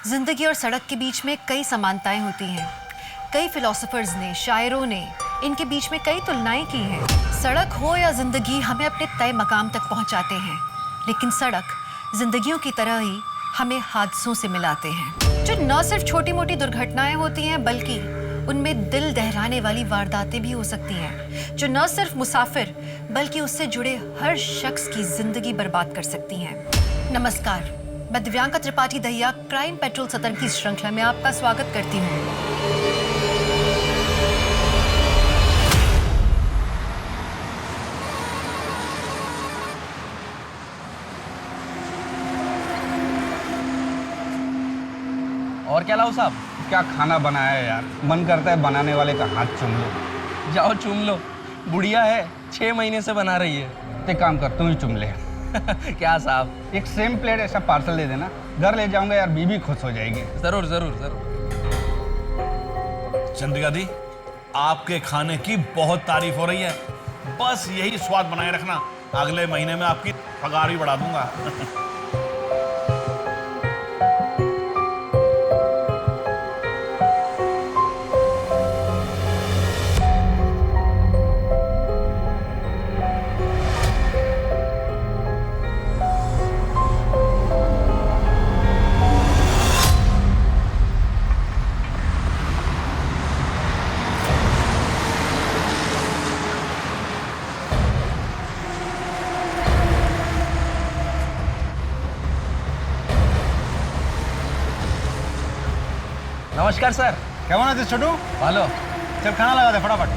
जिंदगी और सड़क के बीच में कई समानताएं होती हैं। कई फिलोसोफर्स ने, शायरों ने इनके बीच में कई तुलनाएं की हैं। सड़क हो या जिंदगी हमें अपने तय मकाम तक पहुंचाते हैं, लेकिन सड़क जिंदगियों की तरह ही हमें हादसों से मिलाते हैं, जो न सिर्फ छोटी मोटी दुर्घटनाएं होती हैं बल्कि उनमें दिल दहलाने वाली वारदातें भी हो सकती हैं, जो न सिर्फ मुसाफिर बल्कि उससे जुड़े हर शख्स की जिंदगी बर्बाद कर सकती हैं। नमस्कार, मैं दिव्यांका त्रिपाठी दहिया क्राइम पेट्रोल सतर्क की श्रृंखला में आपका स्वागत करती हूँ। और क्या लाऊं साहब? क्या खाना बनाया है यार, मन करता है बनाने वाले का हाथ चूम लो। जाओ चूम लो, बुढ़िया है, 6 महीने से बना रही है। तो एक काम कर, तू ही चूम ले। क्या साहब? एक सेम प्लेट ऐसा पार्सल दे देना, घर ले जाऊंगा यार, बीबी खुश हो जाएगी। जरूर जरूर जरूर। चंद्रिका दी, आपके खाने की बहुत तारीफ हो रही है, बस यही स्वाद बनाए रखना, अगले महीने में आपकी पगार भी बढ़ा दूंगा। नमस्कार सर। क्या बना थे छोटू? हेलो। चल खाना लगा दे फटाफट।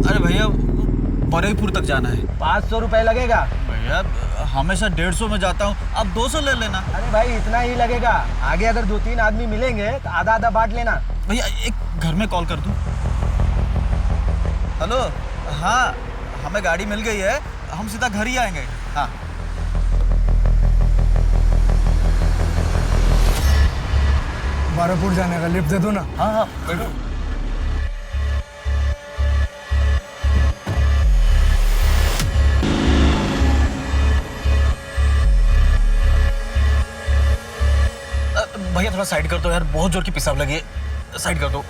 अरे भैया, बरेपुर तक जाना है। 500 रुपए लगेगा भैया हमेशा 150 में जाता हूँ, अब 200 ले लेना। अरे भाई इतना ही लगेगा, आगे अगर 2-3 आदमी मिलेंगे तो आधा आधा बांट लेना। भैया एक घर में कॉल कर दूँ? हेलो, हाँ हमें गाड़ी मिल गई है, हम सीधा घर ही आएंगे। हाँ बारापुर जाने का लिफ्ट दे दो ना। हाँ हाँ बैठो। भैया थोड़ा साइड कर दो यार, बहुत जोर की पेशाब लगी है, साइड कर दो।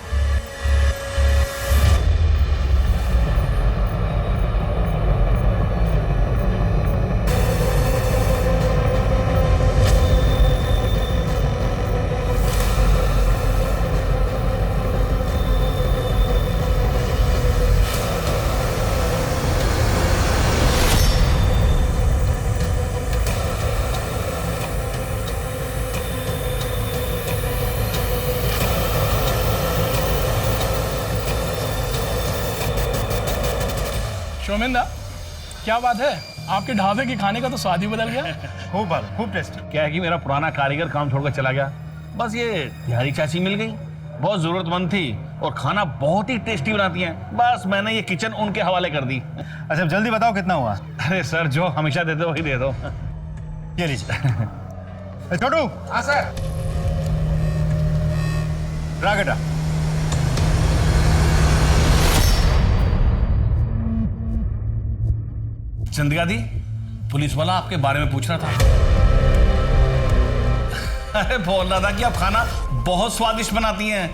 शोमेंदा, क्या बात है, आपके ढाबे के खाने का तो स्वाद ही बदल गया। खूब टेस्टी। क्या है कि मेरा पुराना कारीगर काम छोड़कर चला गया, बस ये बिहारी चाची मिल गई, बहुत जरूरतमंद थी और खाना बहुत ही टेस्टी बनाती हैं, बस मैंने ये किचन उनके हवाले कर दी। अच्छा जल्दी बताओ कितना हुआ? अरे सर, जो हमेशा देते हो वही दे दो। ये लीजिए। छोटू। हाँ सर। रागटा। चंद्रिका दी, पुलिस वाला आपके बारे में पूछ रहा था। अरे बोल रहा था कि आप खाना बहुत स्वादिष्ट बनाती हैं।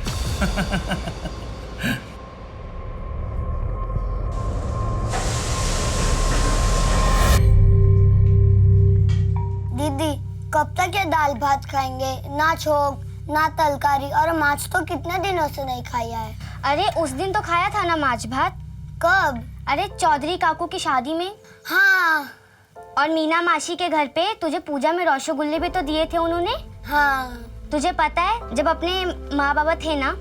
दीदी कब तक ये दाल भात खाएंगे? ना छोक ना तरकारी, और माछ तो कितने दिनों से नहीं खाया है। अरे उस दिन तो खाया था ना माछ भात। कब? अरे चौधरी काकू की शादी में। हाँ। और मीना मासी के घर पे तुझे पूजा में रसगुल्ले भी तो दिए थे उन्होंने। हाँ। तुझे पता है, जब अपने माँ बाबा थे ना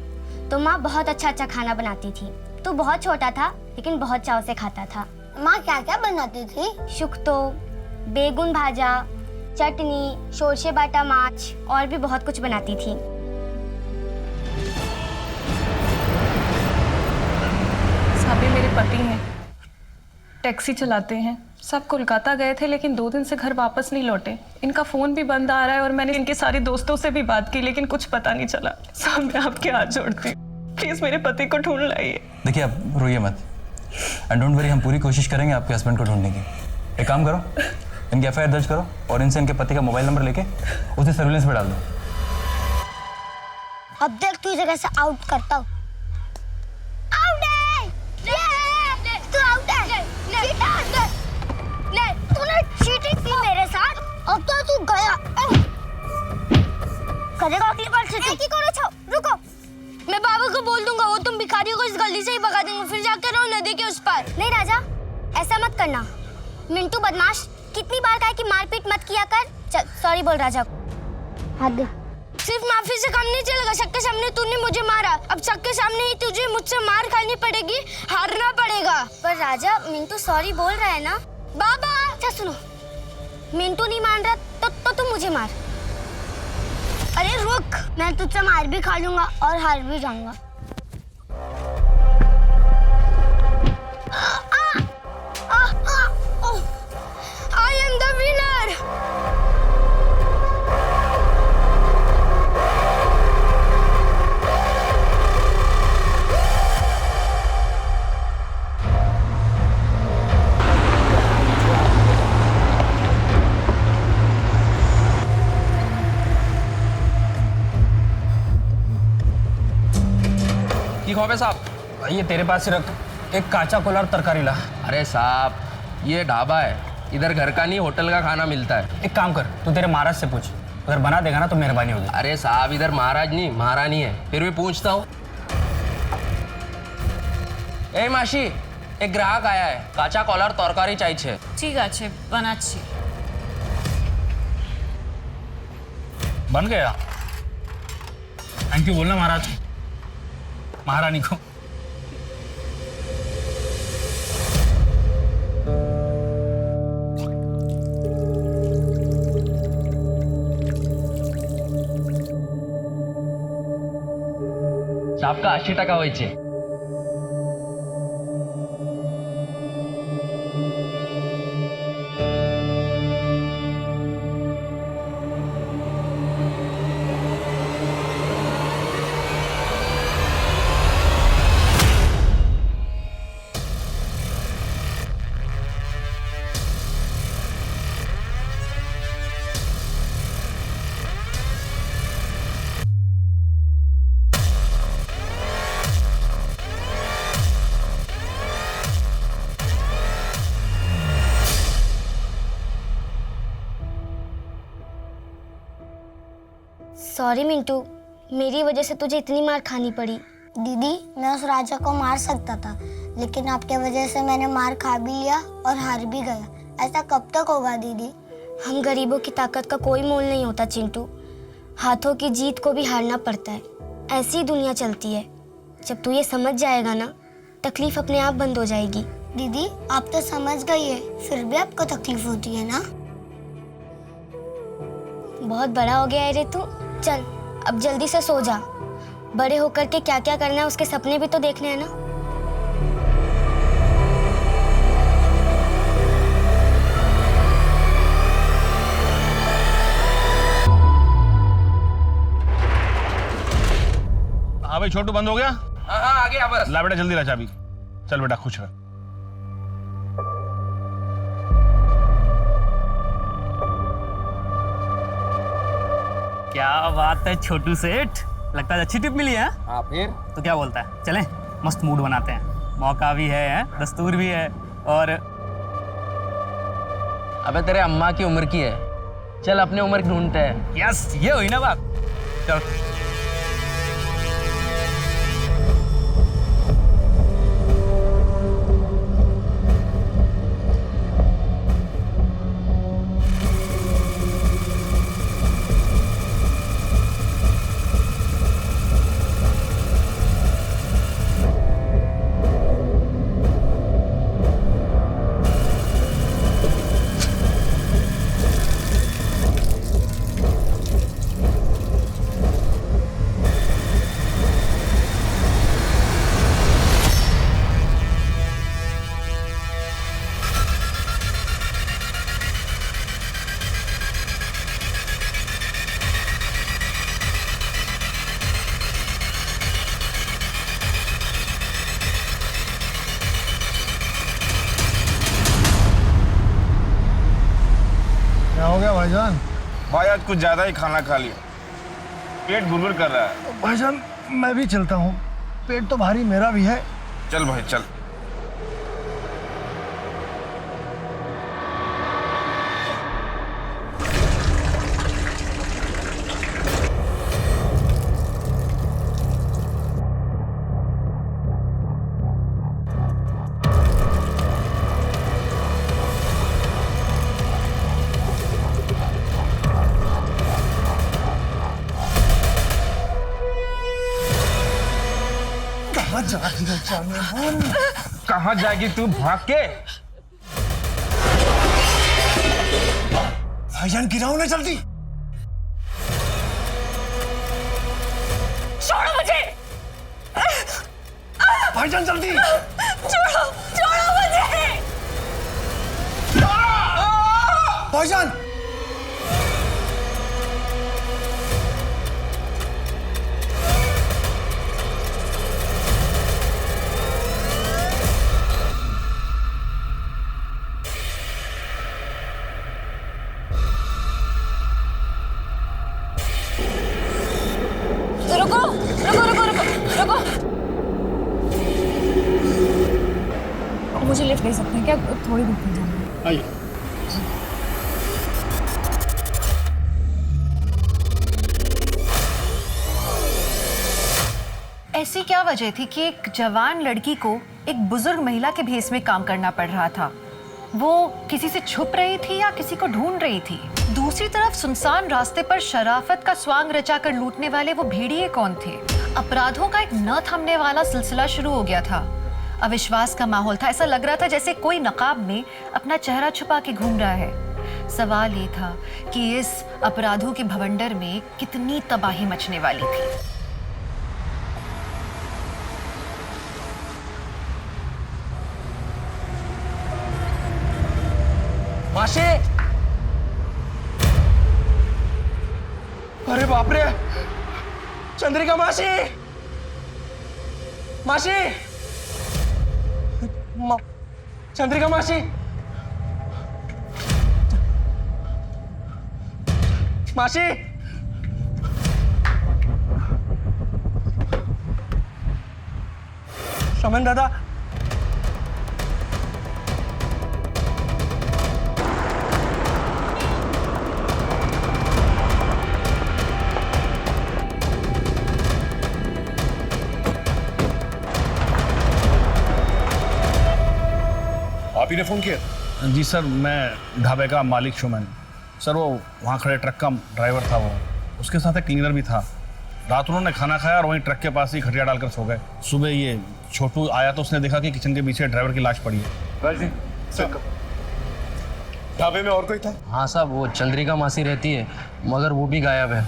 तो माँ बहुत अच्छा अच्छा खाना बनाती थी। तू बहुत छोटा था लेकिन बहुत चाव से खाता था। माँ क्या क्या बनाती थी? शुक्तो, बेगुन भाजा, चटनी, शोरशे बाटा माछ और भी बहुत कुछ बनाती थी। साबी मेरे पति हैं, टैक्सी चलाते हैं, सब कोलकाता गए थे लेकिन 2 दिन से घर वापस नहीं लौटे। इनका फ़ोन भी बंद आ रहा है और मैंने इनके सारे दोस्तों से भी बात की लेकिन कुछ पता नहीं चला। साहब मैं आपके हाथ जोड़ती हूँ। प्लीज मेरे पति को ढूंढ लाइए। देखिए आप रोइए मत, एंड डोंट वरी, हम पूरी कोशिश करेंगे आपके हस्बैंड को ढूंढने की। एक काम करो, इनकी एफआईआर दर्ज करो और इनसे इनके पति का मोबाइल नंबर लेके उसे सर्विलेंस पे डाल दो। अब देख तू इसे कैसे आउट करता हूँ। आउट है, तू आउट है। तूने चीटिंग की मेरे साथ, अब तो तू गया। करेगा अगली बार से। एक ही करो, छो रुको, मैं बाबा को बोल दूंगा, वो तुम भिखारियों को इस गली से ही भगा देंगे, फिर जाकर रहो नदी के उस पार। नहीं राजा, ऐसा मत करना। मिंटू बदमाश, कितनी बार कहा कि मारपीट मत किया कर। चल सॉरी बोल राजा को। हाथ दे। सिर्फ माफी से काम नहीं चलेगा। सबके सामने तूने मुझे मारा, अब सबके सामने ही तुझे मुझसे मार खानी पड़ेगी, हारना पड़ेगा। पर राजा, मिंटू सॉरी बोल रहा है ना। बाबा अच्छा सुनो, मिंटू नहीं मान रहा तो तुम मुझे मार। अरे रुक, मैं तुझसे मार भी खा लूंगा और हार भी जाऊंगा। I am the winner. की खौफ है साहब? ये तेरे पास ही रख, एक काचा कोला और तरकारी ला। अरे साहब, ये ढाबा है, इधर घर का नहीं होटल का खाना मिलता है। एक काम कर, तू तेरे महाराज से पूछ, अगर बना देगा ना तो मेहरबानी होगी। अरे साहब, इधर महाराज नहीं महारानी है, फिर भी पूछता हूँ। ए मासी, एक ग्राहक आया है, काचा कोला और तरकारी चाहिए। ठीक है, बनाচ্ছি। बन गया। थैंक यू बोलना महाराज, महारानी को। आपका 80 টাকা হয়েছে। सॉरी मिंटू, मेरी वजह से तुझे इतनी मार खानी पड़ी। दीदी, मैं उस राजा को मार सकता था, लेकिन आपके वजह से मैंने मार खा भी लिया और हार भी गया। ऐसा कब तक होगा दीदी? हम गरीबों की ताकत का कोई मोल नहीं होता चिंटू, हाथों की जीत को भी हारना पड़ता है। ऐसी ही दुनिया चलती है। जब तू ये समझ जाएगा ना, तकलीफ अपने आप बंद हो जाएगी। दीदी, आप तो समझ गई है, फिर भी आपको तकलीफ होती है ना? बहुत बड़ा हो गया है रे तू। चल अब जल्दी से सो जा, बड़े होकर के क्या क्या करना है उसके सपने भी तो देखने हैं ना। हाँ भाई छोटू, बंद हो गया? हाँ आ गया बस। ला बेटा जल्दी ला चाबी। चल बेटा खुश रह। क्या बात है छोटू सेठ, लगता है अच्छी टिप मिली है। हाँ फिर तो क्या बोलता है, चलें मस्त मूड बनाते हैं, मौका भी है, दस्तूर भी है। और अबे तेरे अम्मा की उम्र की है, चल अपने उम्र की ढूंढते हैं। यस, ये हुई ना बात। चल गया भाईजान? भाई आज कुछ ज्यादा ही खाना खा लिया, पेट गुड़गुड़ कर रहा है। भाईजान मैं भी चलता हूँ, पेट तो भारी मेरा भी है। चल भाई चल। कहाँ जाएगी तू भाग के? भाईजान गिराओ ना जल्दी। छोड़ो मुझे। भाईजान जल्दी। छोड़ो मुझे। भाईजान रुको। मुझे लिफ्ट दे सकते हैं क्या? थोड़ी दूर तक जाना है। आइए। ऐसी क्या वजह थी कि एक जवान लड़की को एक बुजुर्ग महिला के भेस में काम करना पड़ रहा था? वो किसी से छुप रही थी या किसी को ढूंढ रही थी? दूसरी तरफ सुनसान रास्ते पर शराफत का स्वांग रचाकर लूटने वाले वो भेड़िए कौन थे? अपराधों का एक न थमने वाला सिलसिला शुरू हो गया था। अविश्वास का माहौल था। ऐसा लग रहा था जैसे कोई नकाब में अपना चेहरा छुपा के घूम रहा है। सवाल ये था कि इस अपराधों के भवंडर में कितनी तबाही मचने वाली थी। मासी! अरे बाप रे, चंद्रिका मासी! मासी! चंद्रिका मासी! मासी! शमन दादा! आप ही ने फोन किया? जी सर, मैं ढाबे का मालिक शुमन। सर वो वहाँ खड़े ट्रक का ड्राइवर था, वो उसके साथ एक क्लीनर भी था। रात उन्होंने खाना खाया और वहीं ट्रक के पास ही खटिया डालकर सो गए। सुबह ये छोटू आया तो उसने देखा कि किचन के पीछे ड्राइवर की लाश पड़ी है। ढाबे में और कोई था? हाँ साहब, वो चंद्रिका मासी रहती है मगर वो भी गायब है।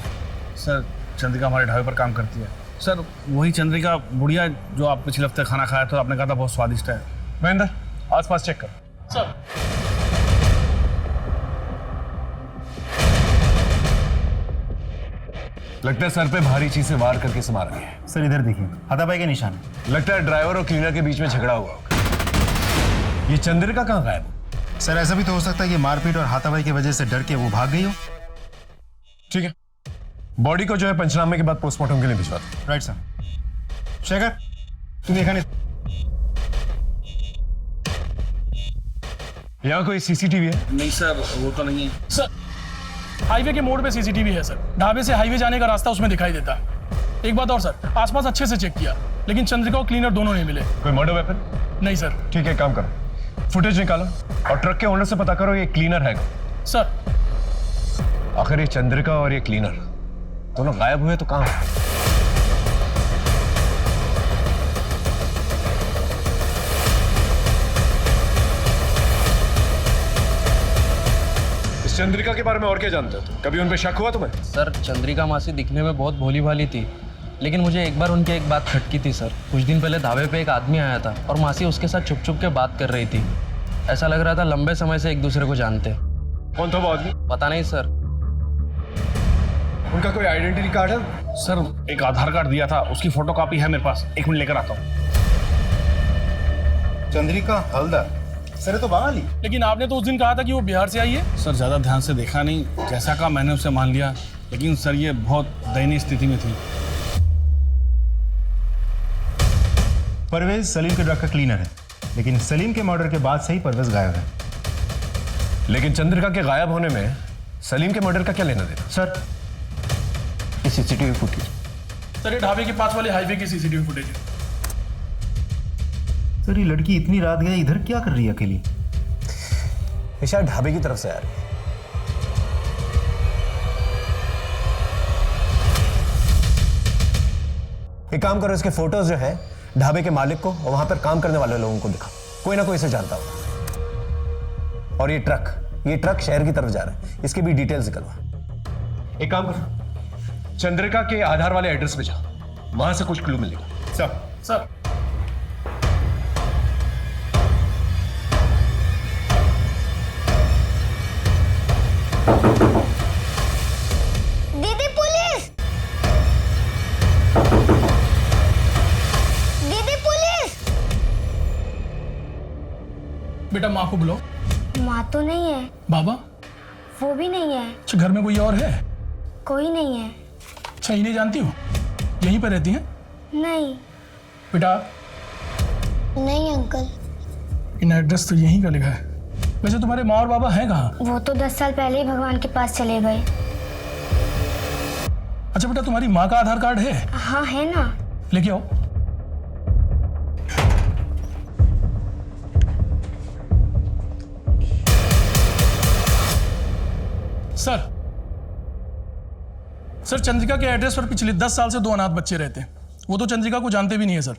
सर चंद्रिका हमारे ढाबे पर काम करती है। सर वही चंद्रिका बुढ़िया जो आप पिछले हफ्ते खाना खाया था, आपने कहा था बहुत स्वादिष्ट है। महेंद्र आसपास चेक कर। सर। लगता है सर पे भारी चीज से वार करके से मारा गया है। सर इधर देखिए, हाथापाई के निशान। लगता है ड्राइवर और क्लीनर के बीच में झगड़ा हुआ होगा। ये चंद्रिका कहाँ गायब? सर ऐसा भी तो हो सकता है कि मारपीट और हाथापाई की वजह से डर के वो भाग गई हो। ठीक है, बॉडी को जो है पंचनामे के बाद पोस्टमार्टम के लिए भिजवा दो। Right sir. शेखर तुम देखा नहीं? यहाँ कोई सीसीटीवी है? नहीं सर, वो तो नहीं है। सर हाईवे के मोड़ पे सीसीटीवी है सर। ढाबे से हाईवे जाने का रास्ता उसमें दिखाई देता है। एक बात और सर, आसपास अच्छे से चेक किया लेकिन चंद्रिका और क्लीनर दोनों नहीं मिले। कोई मर्डर वेपन? नहीं सर। ठीक है, काम करो, फुटेज निकालो और ट्रक के ओनर से पता करो ये क्लीनर है सर। आखिर ये चंद्रिका और ये क्लीनर दोनों गायब हुए तो कहाँ? इस चंद्रिका के बारे में और क्या जानते हो तुम? कभी उन पे शक हुआ तुम्हें? सर चंद्रिका मासी दिखने में बहुत भोली भाली थी, लेकिन मुझे एक बार उनकी एक बात खटकी थी सर। कुछ दिन पहले ढाबे पे एक आदमी आया था और मासी उसके साथ छुप छुप के बात कर रही थी। ऐसा लग रहा था लंबे समय से एक दूसरे को जानते। कौन था वो आदमी? पता नहीं सर। उनका कोई आइडेंटिटी कार्ड है? सर एक आधार कार्ड दिया था, उसकी फोटोकॉपी है मेरे पास। एक मिनट लेकर आता हूँ। चंद्रिका हलदर सर ये तो बंगाली। लेकिन आपने तो उस दिन कहा था कि वो बिहार से आई है। सर ज़्यादा ध्यान से देखा नहीं, जैसा कहा मैंने उसे मान लिया, लेकिन सर ये बहुत दयनीय स्थिति में थी। परवेज सलीम के ट्रक का क्लीनर है, लेकिन सलीम के मर्डर के बाद से ही परवेज गायब है। लेकिन चंद्रिका के गायब होने में सलीम के मर्डर का क्या लेना देना? सर ये सीसीटीवी फुटेज। सर ये ढाबे के पास वाले हाईवे की सीसीटीवी फुटेज है। सर ये लड़की इतनी रात गई इधर क्या कर रही है अकेली? ये शायद ढाबे की तरफ से आ रही है। एक काम करो, इसके फोटोज जो है ढाबे के मालिक को और वहां पर काम करने वाले लोगों को दिखा, कोई ना कोई इसे जानता होगा। और ये ट्रक शहर की तरफ जा रहा है, इसकी भी डिटेल्स निकलवा। एक काम करो, चंद्रिका के आधार वाले एड्रेस पे जा, वहां से कुछ क्लू मिलेगा। सर दीदी पुलिस, दीदी पुलिस। बेटा माँ को बुलाओ। माँ तो नहीं है। बाबा? वो भी नहीं है। अच्छा घर में कोई और है? कोई नहीं है। अच्छा इन्हें जानती हो? यहीं पर रहती हैं? नहीं। बेटा नहीं अंकल। इन एड्रेस तो यहीं का लिखा है। वैसे तुम्हारे माँ और बाबा हैं कहाँ? वो तो 10 साल पहले ही भगवान के पास चले गए। अच्छा बेटा तुम्हारी माँ का आधार कार्ड है? हाँ है ना। लेके आओ। सर चंद्रिका के एड्रेस पर पिछले 10 साल से 2 अनाथ बच्चे रहते हैं। वो तो चंद्रिका को जानते भी नहीं है सर।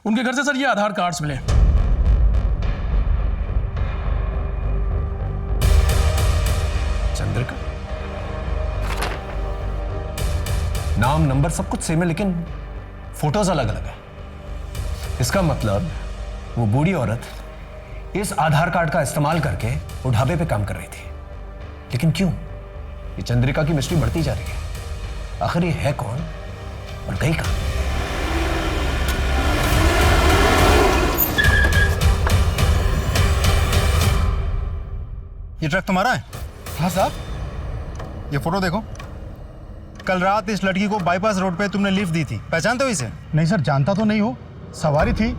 उनके घर से सर ये आधार कार्ड्स मिले। चंद्रिका नाम नंबर सब कुछ सेम है, लेकिन फोटोज अलग अलग है। इसका मतलब वो बूढ़ी औरत इस आधार कार्ड का इस्तेमाल करके वो ढाबे पे काम कर रही थी। लेकिन क्यों? ये चंद्रिका की मिस्ट्री बढ़ती जा रही है। आखिर ये है कौन और गई कहां? ये ट्रक तुम्हारा है? हाँ साहब। ये फोटो देखो। कल रात इस लड़की को बाईपास रोड पे तुमने लिफ्ट दी थी, पहचानते हो इसे? नहीं सर, जानता तो नहीं हो। सवारी थी,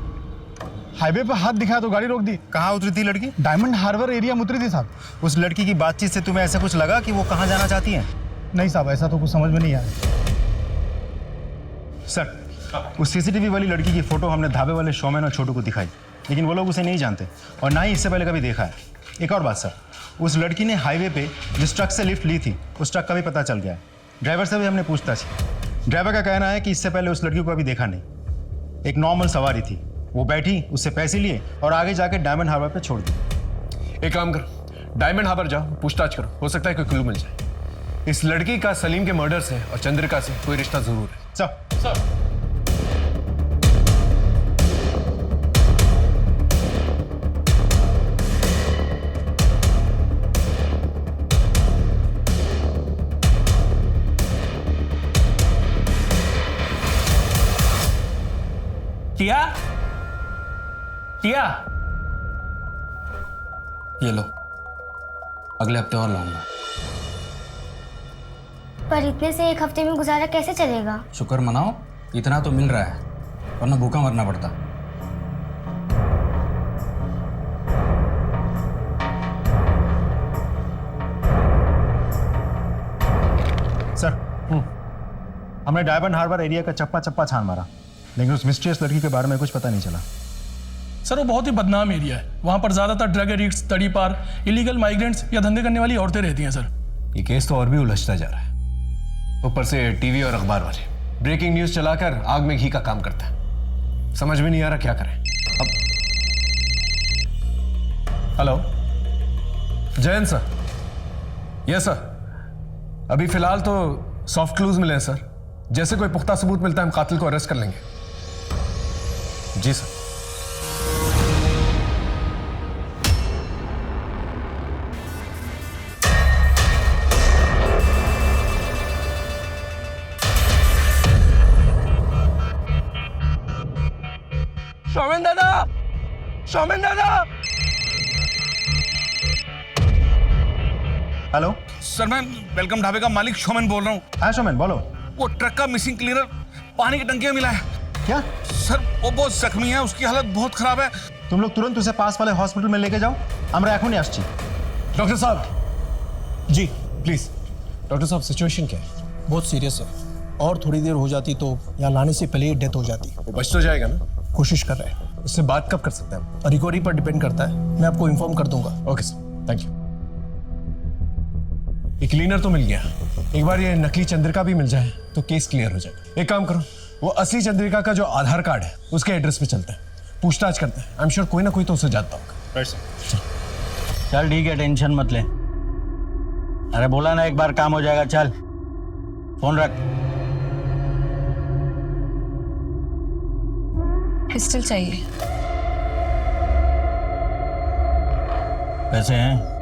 हाईवे पे हाथ दिखाया तो गाड़ी रोक दी। कहाँ उतरी थी लड़की? डायमंड हार्बर एरिया में उतरी थी साहब। उस लड़की की बातचीत से तुम्हें ऐसा कुछ लगा कि वो कहाँ जाना चाहती है? नहीं साहब, ऐसा तो कुछ समझ में नहीं आया। सर उस सीसीटीवी वाली लड़की की फोटो हमने ढाबे वाले शोमैन और छोटू को दिखाई, लेकिन वो लोग उसे नहीं जानते और ना ही इससे पहले कभी देखा है। एक और बात सर, उस लड़की ने हाईवे पे जिस ट्रक से लिफ्ट ली थी उस ट्रक का भी पता चल गया है। ड्राइवर से भी हमने पूछताछ की। ड्राइवर का कहना है कि इससे पहले उस लड़की को अभी देखा नहीं। एक नॉर्मल सवारी थी, वो बैठी, उससे पैसे लिए और आगे जाके डायमंड हार्बर पे छोड़ दी। एक काम करो, डायमंड हार्बर जाओ, पूछताछ करो, हो सकता है कोई क्लू मिल जाए। इस लड़की का सलीम के मर्डर से और चंद्रिका से कोई रिश्ता जरूर है। सर टिया, टिया, ये लो, अगले हफ्ते और लाऊंगा। पर इतने से एक हफ्ते में गुजारा कैसे चलेगा? शुक्र मनाओ, इतना तो मिल रहा है, वरना भूखा मरना पड़ता। सर हमने डायमंड हार्बर एरिया का चप्पा चप्पा छान मारा, लेकिन उस मिस्टीरियस लड़की के बारे में कुछ पता नहीं चला। सर वो बहुत ही बदनाम एरिया है। वहाँ पर ज़्यादातर ड्रग एडिक्ट्स, तड़ी पार, इलीगल माइग्रेंट्स या धंधे करने वाली औरतें रहती हैं सर। ये केस तो और भी उलझता जा रहा है। ऊपर से टीवी और अखबार वाले ब्रेकिंग न्यूज चलाकर आग में घी का काम करता है। समझ में नहीं आ रहा क्या करें अब। Hello Jayant sir. Yes sir, अभी फिलहाल तो सॉफ्ट क्लूज मिले हैं सर। जैसे कोई पुख्ता सबूत मिलता है हम कातिल को अरेस्ट कर लेंगे। जी सर। शौमेन दादा, शौमेन दादा, हेलो सर मैं वेलकम ढाबे का मालिक शोमैन बोल रहा हूँ। हाँ शोमैन बोलो। वो ट्रक का मिसिंग क्लीनर पानी की टंकी में मिला है। क्या सर वो बहुत जख्मी है, उसकी हालत बहुत खराब है। तुम लोग तुरंत उसे पास वाले हॉस्पिटल में लेके जाओ। আমরা এখনই আসছি। डॉक्टर साहब जी प्लीज। डॉक्टर साहब सिचुएशन क्या है? बहुत सीरियस है, और थोड़ी देर हो जाती तो यहाँ लाने से पहले ही डेथ हो जाती। वो बच तो जाएगा ना? कोशिश कर रहे हैं। उससे बात कब कर सकते हैं हम? रिकवरी पर डिपेंड करता है, मैं आपको इन्फॉर्म कर दूंगा। Okay sir, thank you. ये क्लीनर तो मिल गया, एक बार ये नकली चंद्रिका भी मिल जाए तो केस क्लियर हो जाएगा। एक काम करो, वो असली चंद्रिका का जो आधार कार्ड है उसके एड्रेस पे चलते हैं, पूछताछ करते हैं। आई एम श्योर कोई ना कोई तो उसे जानता होगा। चल ठीक है, टेंशन मत ले। अरे बोला ना एक बार काम हो जाएगा। चल फोन रख। पिस्टल चाहिए। कैसे हैं?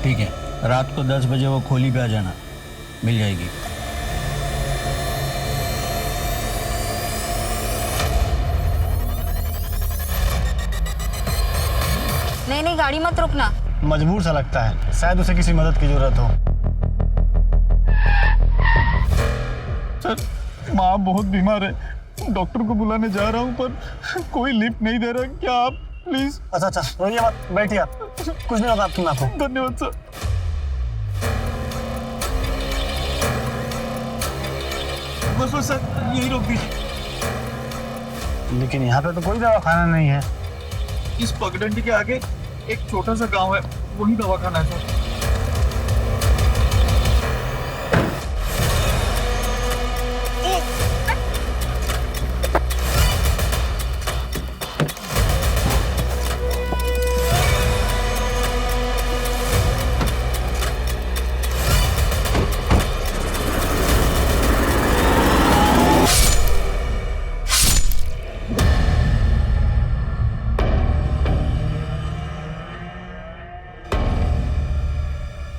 ठीक है, रात को 10 बजे वो खोली पे आ जाना, मिल जाएगी। नहीं गाड़ी मत रुकना। मजबूर सा लगता है, शायद उसे किसी मदद की जरूरत हो। सर माँ बहुत बीमार है, डॉक्टर को बुलाने जा रहा हूँ पर कोई लिफ्ट नहीं दे रहा। क्या आप प्लीज। अच्छा रोइए मत, बैठिए आप, कुछ नहीं होगा आपकी माँ को। धन्यवाद सर। बस सर यही रोक दीजिए। लेकिन यहाँ पे तो कोई दवाखाना नहीं है। इस पगडंडी के आगे एक छोटा सा गांव है, वही दवाखाना है सर।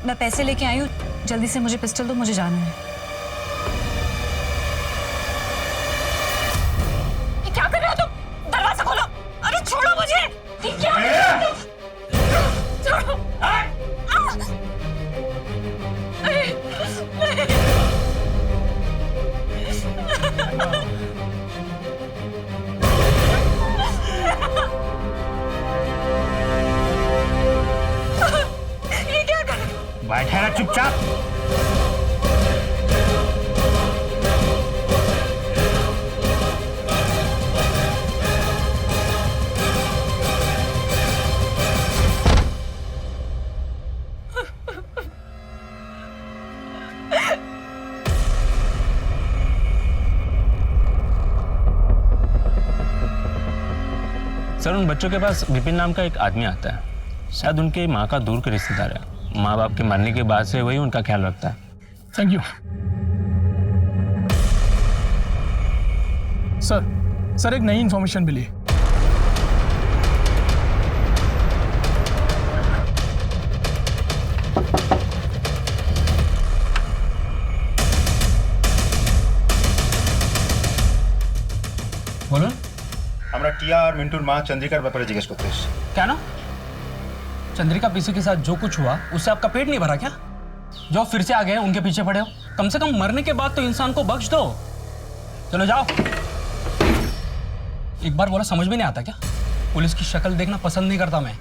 मैं पैसे लेके आई हूँ, जल्दी से मुझे पिस्टल दो, मुझे जाना है। ये क्या कर रहे हो तुम? दरवाजा खोलो। अरे छोड़ो मुझे। ये क्या कर रहे हो तुम? छोड़ो। बैठे रहा चुपचाप। सर उन बच्चों के पास विपिन नाम का एक आदमी आता है, शायद उनके माँ का दूर के रिश्तेदार है। माँ बाप के मरने के बाद से वही उनका ख्याल रखता है। Thank you sir. एक नई इंफॉर्मेशन मिली। बोलो। আমরা টিয়া আর মিন্টুর মা চন্দ্রিকার ব্যাপারে জিজ্ঞেস করতে এসেছি। क्या ना? चंद्रिका पीसी के साथ जो कुछ हुआ उससे आपका पेट नहीं भरा क्या? जो फिर से आ गए उनके पीछे पड़े हो? कम से कम मरने के बाद तो इंसान को बख्श दो। चलो जाओ। एक बार बोला समझ में नहीं आता क्या? पुलिस की शक्ल देखना पसंद नहीं करता मैं,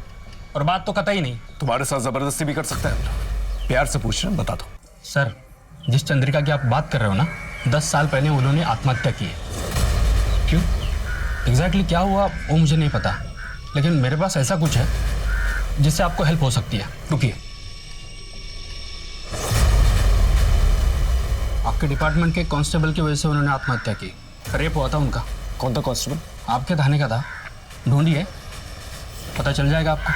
और बात तो कतई नहीं। तुम्हारे साथ जबरदस्ती भी कर सकते हैं, प्यार से पूछ रहे हैं, बता दो। सर जिस चंद्रिका की आप बात कर रहे हो ना, 10 साल पहले उन्होंने आत्महत्या की है। क्यों एग्जैक्टली क्या हुआ वो मुझे नहीं पता, लेकिन मेरे पास ऐसा कुछ है जिससे आपको हेल्प हो सकती है। रुकिए, आपके डिपार्टमेंट के कांस्टेबल की वजह से उन्होंने आत्महत्या की। रेप हुआ था उनका। कौन था कांस्टेबल? आपके थाने का था, ढूंढिए पता चल जाएगा आपको।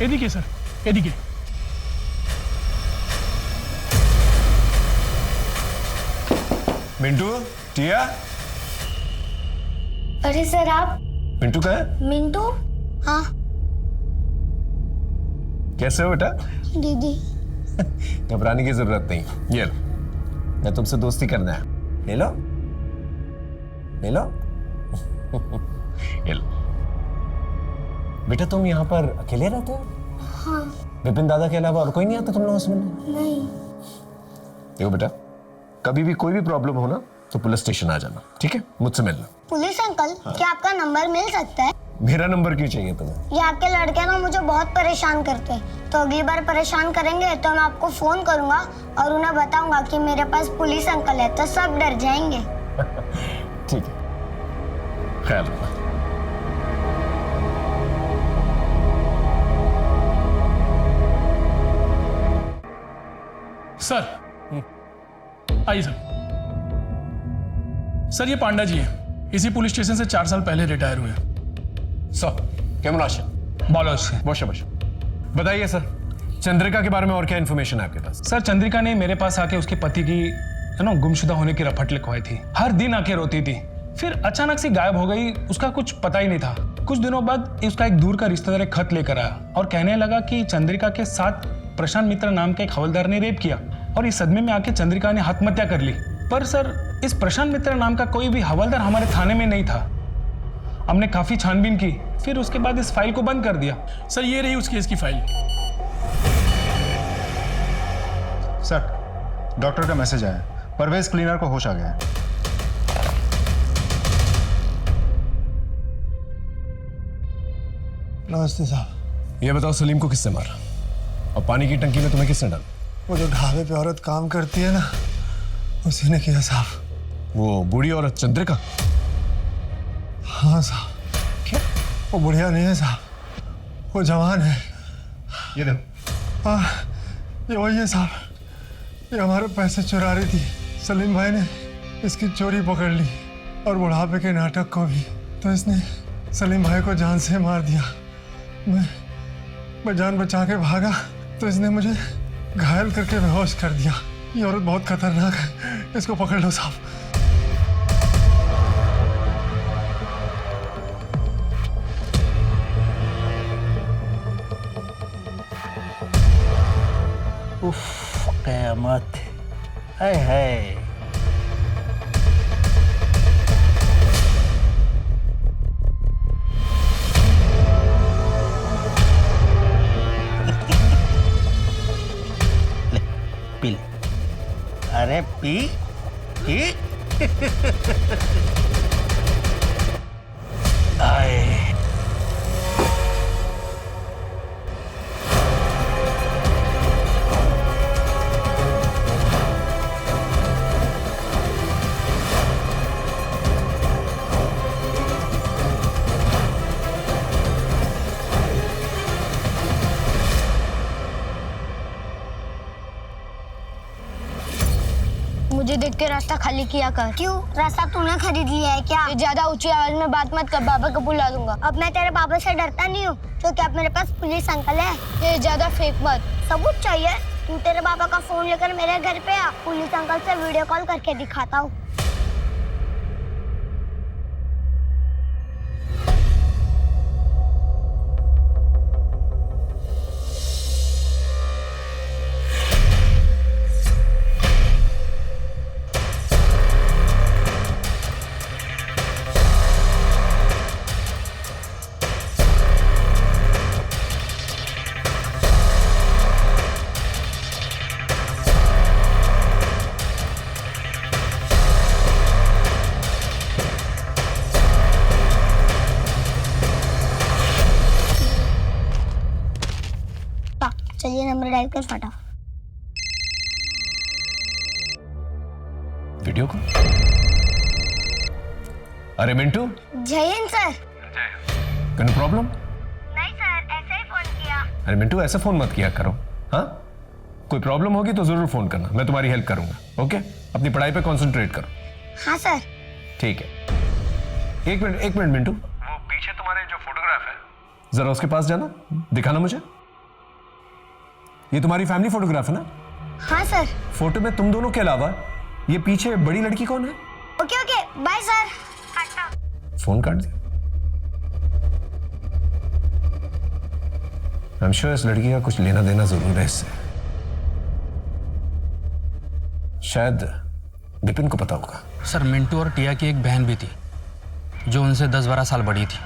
एदिके सर, एदिके। मिंटू, टिया। अरे सर आप? मिंटू कहाँ है? मिंटू? हाँ। कैसे हो बेटा? दीदी। घबराने की जरूरत नहीं, ये लो, मैं तुमसे दोस्ती करना है, ले लो। ले लो। ये लो। बेटा तुम यहाँ पर अकेले रहते हो? हाँ। विपिन दादा के अलावा और कोई नहीं आता तुम लोगों से मिलने? नहीं। देखो बेटा, कभी भी कोई भी प्रॉब्लम हो ना तो पुलिस स्टेशन आ जाना, ठीक है? मुझसे मिलना। पुलिस अंकल, क्या आपका नंबर मिल सकता है? मेरा नंबर क्यों चाहिए तुम्हें? ये आपके लड़के ना मुझे बहुत परेशान करते हैं, तो अगली बार परेशान करेंगे तो मैं आपको फोन करूंगा और उन्हें बताऊंगा कि मेरे पास पुलिस अंकल है, तो सब डर जाएंगे। ठीक है, ख्याल रखना। सर आइए सर। सर ये पांडा जी हैं, इसी पुलिस स्टेशन से 4 साल पहले रिटायर हुए। सर केमन आशा? बोलो से। बशो बशो। बताइए सर, चंद्रिका के बारे में और क्या इन्फॉर्मेशन है आपके पास? सर चंद्रिका ने मेरे पास आके उसके पति की गुमशुदा होने की रपट लिखवाई थी। हर दिन आके रोती थी, फिर अचानक से गायब हो गई, उसका कुछ पता ही नहीं था। कुछ दिनों बाद उसका एक दूर का रिश्तेदार एक खत लेकर आया और कहने लगा कि चंद्रिका के साथ प्रशांत मित्र नाम के एक हवलदार ने रेप किया और इस सदमे में आके चंद्रिका ने आत्महत्या कर ली। पर सर इस प्रशांत मित्र नाम का कोई भी हवलदार हमारे थाने में नहीं था। हमने काफी छानबीन की, फिर उसके बाद इस फाइल को बंद कर दिया। सर ये रही उस केस की फाइल। सर डॉक्टर का मैसेज आया, परवेज क्लीनर को होश आ गया है। नमस्ते साहब। ये बताओ सलीम को किससे मारा और पानी की टंकी में तुम्हें किसने डाला? वो जो ढाबे पे औरत काम करती है ना, उसी ने किया साहब। वो बूढ़ी औरत चंद्रिका? हाँ साहब। क्या? वो बुढ़िया नहीं है साहब, वो जवान है। ये देखो। हाँ ये वही है साहब, ये हमारे पैसे चुरा रही थी। सलीम भाई ने इसकी चोरी पकड़ ली और बुढ़ापे के नाटक को भी, तो इसने सलीम भाई को जान से मार दिया। मैं जान बचा के भागा तो इसने मुझे घायल करके बेहोश कर दिया। ये औरत बहुत खतरनाक है, इसको पकड़ लो साहब। उफ, क़यामत। हाय हाय। ले, पी ले। अरे पी पी। आए। मुझे देख के रास्ता खाली किया कर। क्यों? रास्ता तूने खरीद लिया है क्या? ज्यादा ऊंची आवाज में बात मत कर, बाबा को बुला दूंगा। अब मैं तेरे बाबा से डरता नहीं हूँ, क्योंकि अब मेरे पास पुलिस अंकल है। ये ज्यादा फेक मत। सबूत चाहिए? तू तेरे बाबा का फोन लेकर मेरे घर पे आ, पुलिस अंकल से वीडियो कॉल करके दिखाता हूँ। चलिए नंबर डायल कर फटाफट। वीडियो को। अरे मिंटू। जय हिंद सर। कोई प्रॉब्लम? नहीं सर, ऐसे ही फोन किया। अरे मिंटू ऐसा फोन मत किया करो। हाँ, कोई प्रॉब्लम होगी तो जरूर फोन करना, मैं तुम्हारी हेल्प करूंगा। ओके, अपनी पढ़ाई पे कंसंट्रेट करो। हाँ सर। ठीक है। एक मिनट मिंटू, वो पीछे तुम्हारे जो फोटोग्राफ है, जरा उसके पास जाना, दिखाना मुझे। ये तुम्हारी फैमिली फोटोग्राफ है ना? हाँ सर। फोटो में तुम दोनों के अलावा ये पीछे बड़ी लड़की कौन है? Okay okay, bye sir. Phone काट दिया। आई एम श्योर इस लड़की का कुछ लेना देना जरूर है इससे। शायद विपिन को पता होगा। सर मिंटू और टिया की एक बहन भी थी, जो उनसे 10-12 साल बड़ी थी।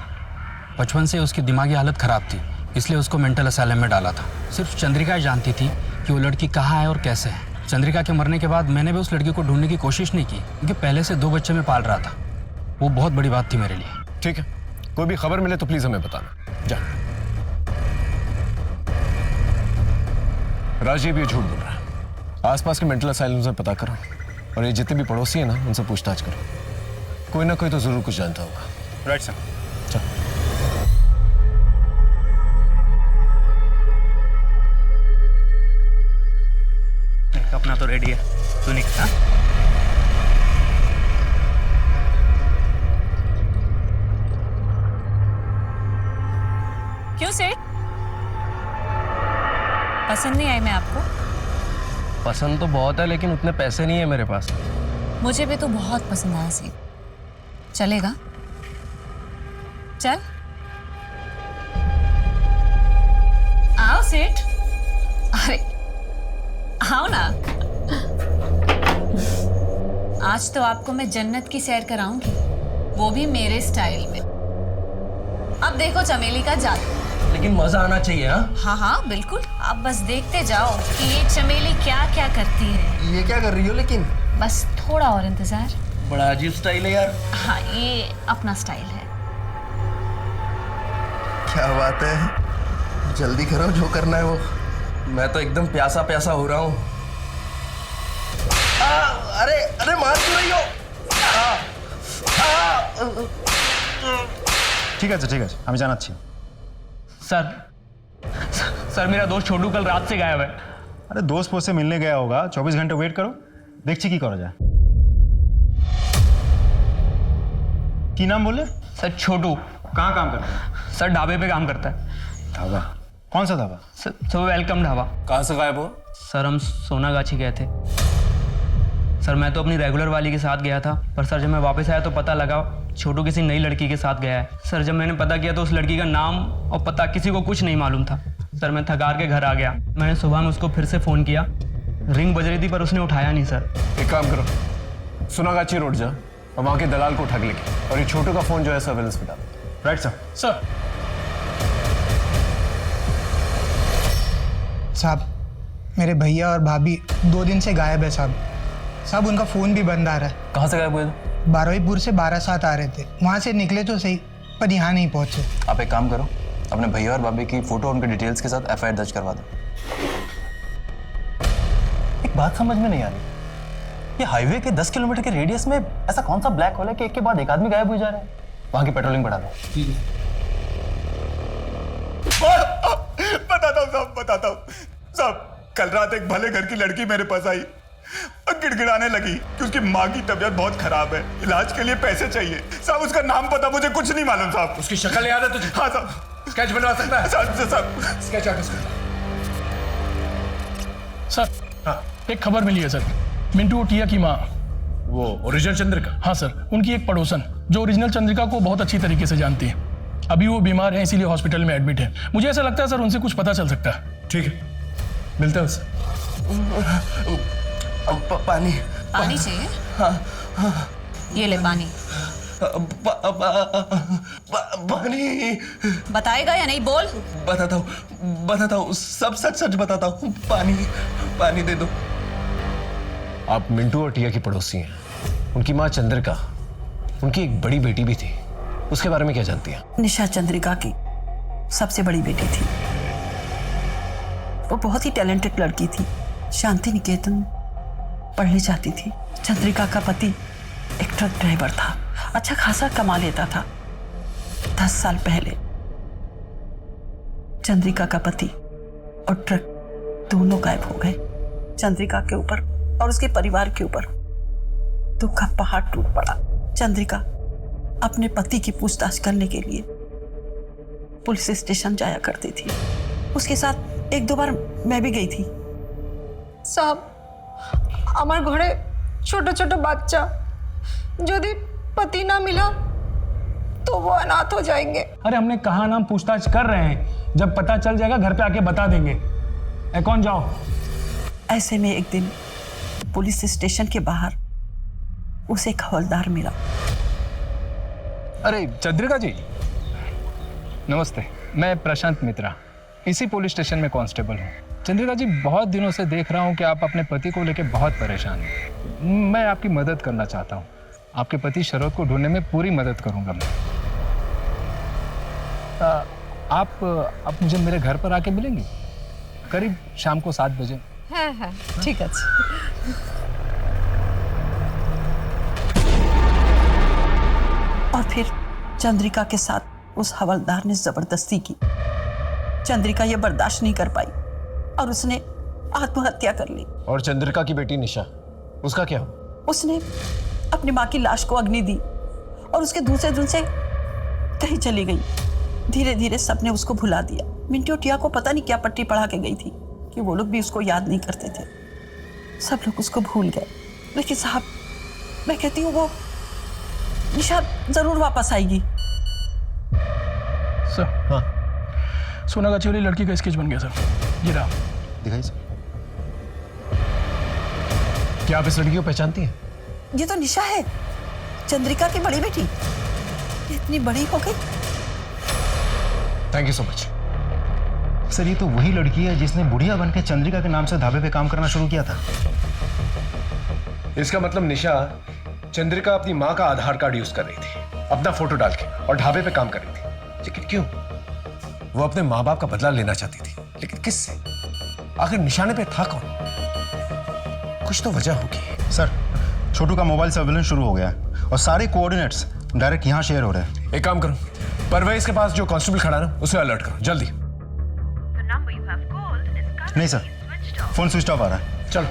बचपन से उसकी दिमागी हालत ख़राब थी, इसलिए उसको मेंटल असाइलम में डाला था। सिर्फ चंद्रिका जानती थी कि वो लड़की कहाँ है और कैसे है। चंद्रिका के मरने के बाद मैंने भी उस लड़की को ढूंढने की कोशिश नहीं की, क्योंकि पहले से 2 बच्चे मैं पाल रहा था। वो बहुत बड़ी बात थी मेरे लिए। ठीक है, कोई भी खबर मिले तो प्लीज हमें बताना। जा। राजीव ये झूठ बोल रहा है। आसपास के मेंटल असाइलम में पता करो, और ये जितने भी पड़ोसी हैं ना, उनसे पूछताछ करो। कोई ना कोई तो जरूर कुछ जानता होगा। Right sir. चल। अपना तो रेडी है, तू निकल। हाँ? क्यों सेठ, पसंद नहीं आई मैं आपको? पसंद तो बहुत है, लेकिन उतने पैसे नहीं है मेरे पास। मुझे भी तो बहुत पसंद आया सेठ। चलेगा? चल आओ सेठ। अरे आओ ना। आज तो आपको मैं जन्नत की सैर कराऊंगी, वो भी मेरे स्टाइल में। अब देखो चमेली का जादू। लेकिन मजा आना चाहिए। हाँ हाँ बिल्कुल, आप बस देखते जाओ कि ये चमेली क्या क्या करती है। ये क्या कर रही हो? लेकिन बस थोड़ा और इंतजार। बड़ा अजीब स्टाइल है यार। हाँ ये अपना स्टाइल है। क्या बात है, जल्दी करो जो करना है वो। मैं तो एकदम प्यासा प्यासा हो रहा हूँ। अरे अरे मार क्यों रही हो? ঠিক আছে ঠিক আছে, আমি জানাচ্ছি। सर मेरा दोस्त छोटू कल रात से गायब है। अरे दोस्त पोस्त से मिलने गया होगा, 24 घंटे वेट करो, देखছি কি করা যায়। কি नाम बोले? सर छोटू। कहाँ काम करता है? सर ढाबे पे काम करता है। ढाबा? कौन सा ढाबा? Sir welcome dhaba. कहाँ से गायब हो? सर हम सोनागाछी गए थे। सर मैं तो अपनी रेगुलर वाली के साथ गया था, पर सर जब मैं वापस आया तो पता लगा छोटू किसी नई लड़की के साथ गया है। सर जब मैंने पता किया तो उस लड़की का नाम और पता किसी को कुछ नहीं मालूम था। सर मैं थकार के घर आ गया। मैंने सुबह में उसको फिर से फ़ोन किया, रिंग बज रही थी पर उसने उठाया नहीं। सर एक काम करो, सोनागाछी रोड जा और वहाँ के दलाल को उठा के लेके, और ये छोटू का फ़ोन जो है सर्वेलेंस में डाल। Right sir. सर साहब मेरे भैया और भाभी 2 दिन से गायब है साहब। साहब उनका फ़ोन भी बंद आ रहा है। कहाँ से गायब हुए? बारहवीपुर से 12-7 आ रहे थे, वहाँ से निकले तो सही पर यहाँ नहीं पहुँचे। आप एक काम करो, अपने भैया और भाभी की फोटो उनके डिटेल्स के साथ एफआईआर दर्ज करवा दो। एक बात समझ में नहीं आ रही, ये हाईवे के 10 किलोमीटर के रेडियस में ऐसा कौन सा ब्लैक होल है कि एक के बाद एक आदमी गायब हो जा रहे हैं? वहाँ की पेट्रोलिंग बढ़ा दो। बताता हूँ साहब, बताता हूँ साहब। कल रात एक भले घर की लड़की मेरे पास आई और गिड़गिड़ाने लगी कि उसकी माँ की तबीयत बहुत खराब है, इलाज के लिए पैसे चाहिए। साहब उसका नाम पता मुझे कुछ नहीं मालूम साहब। उसकी शक्ल याद है तुझे? हाँ साहब। स्केच बनवा सकता है? साहब स्केच आर्टिस्ट का। सर हाँ एक खबर मिली है सर, मिंटू और टिया की माँ, वो ओरिजिनल चंद्रिका? हाँ सर, उनकी एक पड़ोसन जो ओरिजिनल चंद्रिका को बहुत अच्छी तरीके से जानती है, अभी वो बीमार है इसीलिए हॉस्पिटल में एडमिट है। मुझे ऐसा लगता है सर उनसे कुछ पता चल सकता है। ठीक है, मिलते हैं उससे। पानी पानी चाहिए? हाँ ये ले पानी। पानी बताएगा या नहीं? बोल। बताता हूँ, सब सच सच बताता हूँ। पानी दे दो। आप मिंटू और टिया की पड़ोसी हैं, उनकी माँ चंद्रिका, उनकी एक बड़ी बेटी भी थी, उसके बारे में क्या जानती हैं? निशा चंद्रिका की सबसे बड़ी बेटी थी। वो बहुत ही टैलेंटेड लड़की थी, शांति निकेतन पढ़ने जाती थी। चंद्रिका का पति एक ट्रक ड्राइवर था, अच्छा खासा कमा लेता था। 10 साल पहले चंद्रिका का पति और ट्रक दोनों गायब हो गए। चंद्रिका के ऊपर और उसके परिवार के ऊपर दुख का पहाड़ टूट पड़ा। चंद्रिका अपने पति की पूछताछ करने के लिए पुलिस स्टेशन जाया करती थी। उसके साथ 1-2 बार मैं भी गई थी। साहब আমার ঘরে ছোট ছোট বাচ্চা, যদি पति ना मिला तो वो अनाथ हो जाएंगे। अरे हमने कहा ना पूछताछ कर रहे हैं, जब पता चल जाएगा घर पे आके बता देंगे। कौन जाओ। ऐसे में एक दिन पुलिस स्टेशन के बाहर उसे एक हवलदार मिला। अरे चंद्रिका जी, नमस्ते। मैं प्रशांत मित्रा, इसी पुलिस स्टेशन में कांस्टेबल हूँ। चंद्रिका जी, बहुत दिनों से देख रहा हूँ कि आप अपने पति को लेकर बहुत परेशान हैं। मैं आपकी मदद करना चाहता हूँ। आपके पति शरद को ढूंढने में पूरी मदद करूँगा मैं। आप मुझे मेरे घर पर आके मिलेंगे करीब शाम को 7 बजे। हाँ हाँ ठीक है। और फिर चंद्रिका के साथ उस हवलदार ने जबरदस्ती की। चंद्रिका ये बर्दाश्त नहीं कर पाई और उसने आत्महत्या कर ली। और चंद्रिका की बेटी निशा, उसका क्या हुआ? उसने अपनी माँ की लाश को अग्नि दी और उसके दूसरे दिन से कहीं चली गई। धीरे धीरे सबने उसको भुला दिया। मिंटू और टिया को पता नहीं क्या पट्टी पढ़ा के गई थी कि वो लोग भी उसको याद नहीं करते थे। सब लोग उसको भूल गए। लेकिन साहब, मैं कहती हूँ वो निशा जरूर वापस आएगी। सर, हाँ, सोनागाछी वाली लड़की का स्केच बन गया सर। ये रहा, दिखाइए सर। क्या आप इस लड़की को पहचानती हैं? ये तो निशा है, चंद्रिका की बड़ी बेटी। ये इतनी बड़ी हो गई। Thank you so much. Sir, ये तो वही लड़की है जिसने बुढ़िया बनकर चंद्रिका के नाम से ढाबे पे काम करना शुरू किया था। इसका मतलब निशा चंद्रिका अपनी माँ का आधार कार्ड यूज कर रही थी, अपना फोटो डाल के, और ढाबे पे काम कर रही थी। लेकिन क्यों? वो अपने माँ बाप का बदला लेना चाहती थी, लेकिन किससे? आखिर निशाने पे था कौन? कुछ तो वजह होगी। सर, छोटू का मोबाइल सर्विलेंस शुरू हो गया है और सारे कोऑर्डिनेट्स डायरेक्ट यहाँ शेयर हो रहे हैं। एक काम करो, परवेज के पास जो कांस्टेबल खड़ा है ना, उसे अलर्ट करो जल्दी। नहीं सर, फोन स्विच ऑफ आ रहा है। चलो।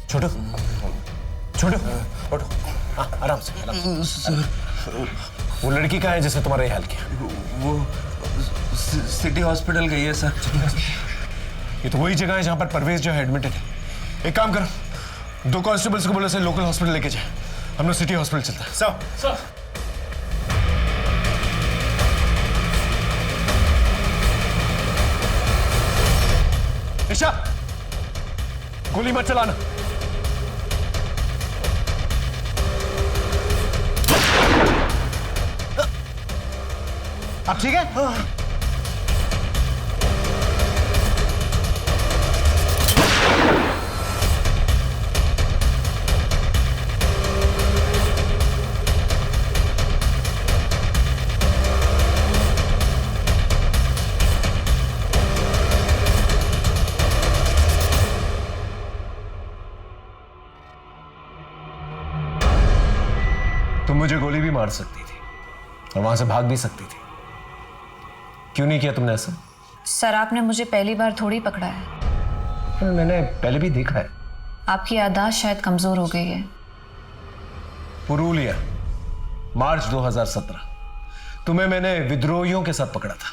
छोटू, छोटू, उठो। हाँ, आराम से, आराम से। वो लड़की कहाँ है जिसने तुम्हारा ये हाल किया? वो सिटी हॉस्पिटल गई है सर। ये तो वही जगह है जहाँ पर परवेज जो है एडमिटेड है। एक काम करो, 2 कांस्टेबल्स को बोलो से लोकल हॉस्पिटल लेके जाए। हम लोग सिटी हॉस्पिटल चलते हैं। सर, निशा, गोली मत चलाना। आप ठीक है? तुम मुझे गोली भी मार सकती थी और वहां से भाग भी सकती थी। क्यों नहीं किया तुमने ऐसा? सर, आपने मुझे पहली बार थोड़ी पकड़ा है। मैंने पहले भी देखा है। आपकी याददाश्त शायद कमजोर हो गई है। पुरुलिया, मार्च 2017। तुम्हें मैंने विद्रोहियों के साथ पकड़ा था।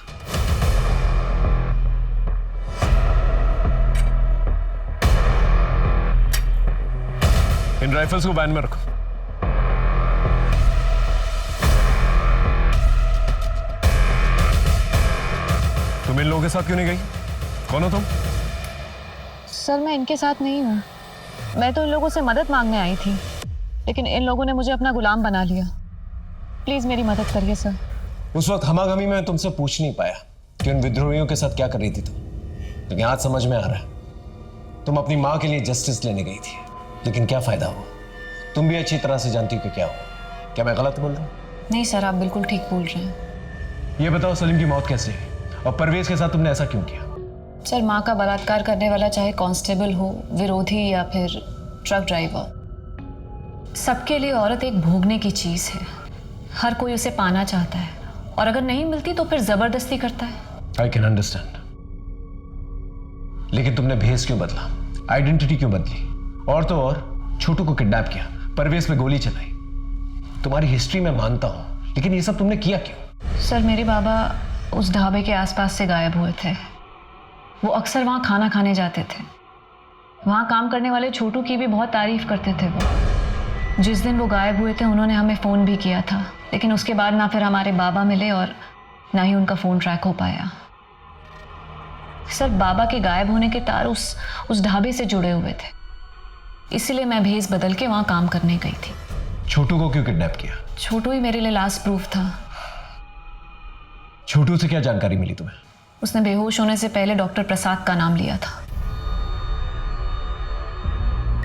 इन राइफल्स को वैन में रखो। तुम इन लोगों के साथ क्यों नहीं गई? कौन हो तुम? सर, मैं इनके साथ नहीं हूँ। मैं तो इन लोगों से मदद मांगने आई थी, लेकिन इन लोगों ने मुझे अपना गुलाम बना लिया। प्लीज मेरी मदद करिए सर। उस वक्त हमागमी में तुमसे पूछ नहीं पाया कि उन विद्रोहियों के साथ क्या कर रही थी तुम, लेकिन आज समझ में आ रहा है। तुम अपनी माँ के लिए जस्टिस लेने गई थी, लेकिन क्या फायदा हुआ? तुम भी अच्छी तरह से जानती हो कि क्या हुआ। क्या मैं गलत बोल रहा हूँ? नहीं सर, आप बिल्कुल ठीक बोल रहे हैं। ये बताओ, सलीम की मौत कैसे हुई और परवेज के साथ तुमने ऐसा क्यों किया? सर, माँ का बलात्कार करने वाला चाहे कांस्टेबल हो, विरोधी या फिर ट्रक ड्राइवर, सबके लिए औरत एक भोगने की चीज है। हर कोई उसे पाना चाहता है और अगर नहीं मिलती तो फिर जबरदस्ती करता है। आई कैन अंडरस्टैंड, लेकिन तुमने भेस क्यों बदला, आइडेंटिटी क्यों बदली? और तो और छोटू को किडनैप किया, परवेज पे गोली चलाई। तुम्हारी हिस्ट्री मैं मानता हूं, लेकिन ये सब तुमने किया क्यों? सर मेरे बाबा उस ढाबे के आसपास से गायब हुए थे। वो अक्सर वहाँ खाना खाने जाते थे। वहाँ काम करने वाले छोटू की भी बहुत तारीफ करते थे वो। जिस दिन वो गायब हुए थे उन्होंने हमें फ़ोन भी किया था, लेकिन उसके बाद ना फिर हमारे बाबा मिले और ना ही उनका फ़ोन ट्रैक हो पाया। सर बाबा के गायब होने के तार उस ढाबे से जुड़े हुए थे, इसलिए मैं भेस बदल के वहाँ काम करने गई थी। छोटू को क्यों किडनैप किया? छोटू ही मेरे लिए लास्ट प्रूफ था। छोटू से क्या जानकारी मिली तुम्हें? उसने बेहोश होने से पहले डॉक्टर प्रसाद का नाम लिया था।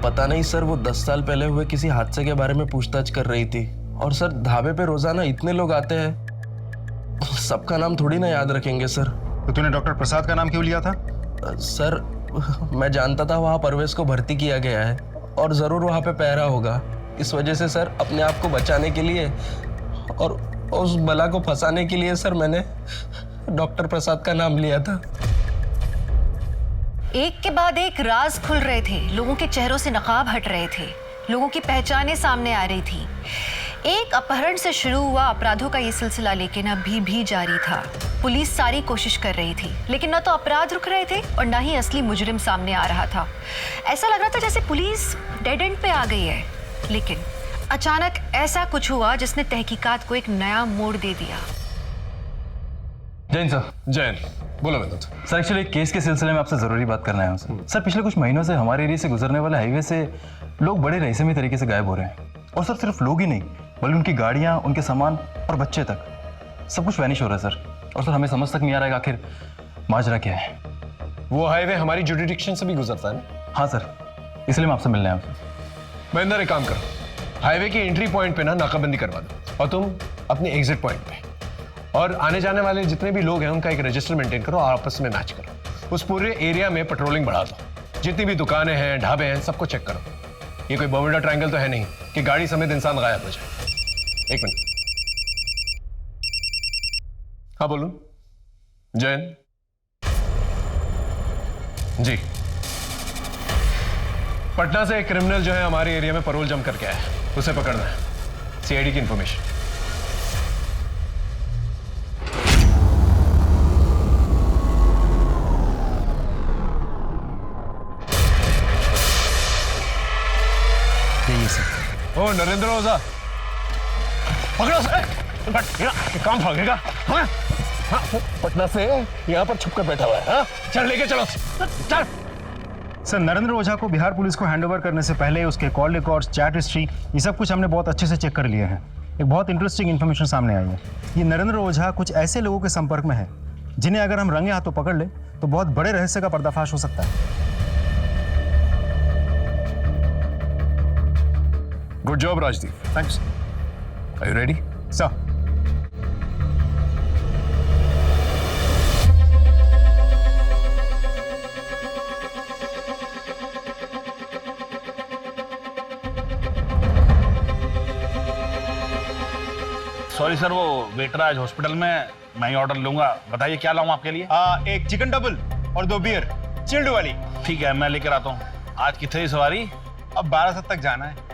पता नहीं सर, वो 10 साल पहले हुए किसी हादसे के बारे में पूछताछ कर रही थी। और सर ढाबे पे रोजाना इतने लोग आते हैं, सबका नाम थोड़ी ना याद रखेंगे सर। तो तूने डॉक्टर प्रसाद का नाम क्यों लिया था? सर मैं जानता था वहाँ परवेज को भर्ती किया गया है और जरूर वहाँ पे पहरा होगा। इस वजह से सर अपने आप को बचाने के लिए और उस बला को फंसाने के लिए सर मैंने डॉक्टर प्रसाद का नाम लिया था। एक के बाद एक राज खुल रहे थे, लोगों के चेहरों से नकाब हट रहे थे, लोगों की पहचानें सामने आ रही थी। एक अपहरण से शुरू हुआ अपराधों का ये सिलसिला लेकिन अभी भी जारी था। पुलिस सारी कोशिश कर रही थी, लेकिन ना तो अपराध रुक रहे थे और ना ही असली मुजरिम सामने आ रहा था। ऐसा लग रहा था जैसे पुलिस डेड एंड पे आ गई है। लेकिन अचानक ऐसा कुछ हुआ जिसने तहकीकात को एक नया मोड़ दे दिया। जैन सर। जैन बोलो विनोद। सर एक्चुअली केस के सिलसिले में आपसे ज़रूरी बात करना है सर। सर पिछले कुछ महीनों से हमारे एरिया से गुजरने वाले हाईवे से लोग बड़े रहस्यमय तरीके से गायब हो रहे हैं। और सर सिर्फ लोग ही नहीं, बल्कि उनकी गाड़ियाँ, उनके सामान और बच्चे तक, सब कुछ वैनिश हो रहा है सर। और सर हमें समझ तक नहीं आ रहा है आखिर माजरा क्या है। वो हाईवे हमारी जुडिडिक्शन से भी गुजरता है ना? हाँ सर, इसलिए मैं आपसे मिलने आया हूँ। महेंद्र एक काम करो, हाईवे की एंट्री पॉइंट पे ना नाकाबंदी करवा दो और तुम अपने एग्जिट पॉइंट पे और आने जाने वाले जितने भी लोग हैं उनका एक रजिस्टर मेंटेन करो और आपस में मैच करो। उस पूरे एरिया में पेट्रोलिंग बढ़ा दो। जितनी भी दुकानें हैं, ढाबे हैं, सबको चेक करो। ये कोई बर्मुडा ट्रायंगल तो है नहीं कि गाड़ी समेत इंसान गायब हो जाए। एक मिनट। हाँ बोलूं? जैन जी, पटना से एक क्रिमिनल जो है हमारे एरिया में परोल जम करके आया है, उसे पकड़ना है। सीआईडी की इंफॉर्मेशन। ओ नरेंद्र ओझा, पकड़ो से। काम भागेगा? हाँ? हाँ, पटना से यहाँ पर छुपकर बैठा हुआ है। हाँ? चल लेके चलो, चल। सर नरेंद्र ओझा को बिहार पुलिस को हैंडओवर करने से पहले उसके कॉल रिकॉर्ड्स, चैट हिस्ट्री, ये सब कुछ हमने बहुत अच्छे से चेक कर लिए हैं। एक बहुत इंटरेस्टिंग इन्फॉर्मेशन सामने आई है। ये नरेंद्र ओझा कुछ ऐसे लोगों के संपर्क में है जिन्हें अगर हम रंगे हाथों पकड़ ले तो बहुत बड़े रहस्य का पर्दाफाश हो सकता है। Good job Rajdeep. Thanks. Are you ready? Sir. Sorry sir, वो वेटर आज हॉस्पिटल में, मैं ही ऑर्डर लूंगा। बताइए क्या लाऊं आपके लिए? एक चिकन डबल और 2 बियर चिल्ड वाली। ठीक है, मैं लेकर आता हूँ। आज कितनी सवारी? अब 12 तक जाना है।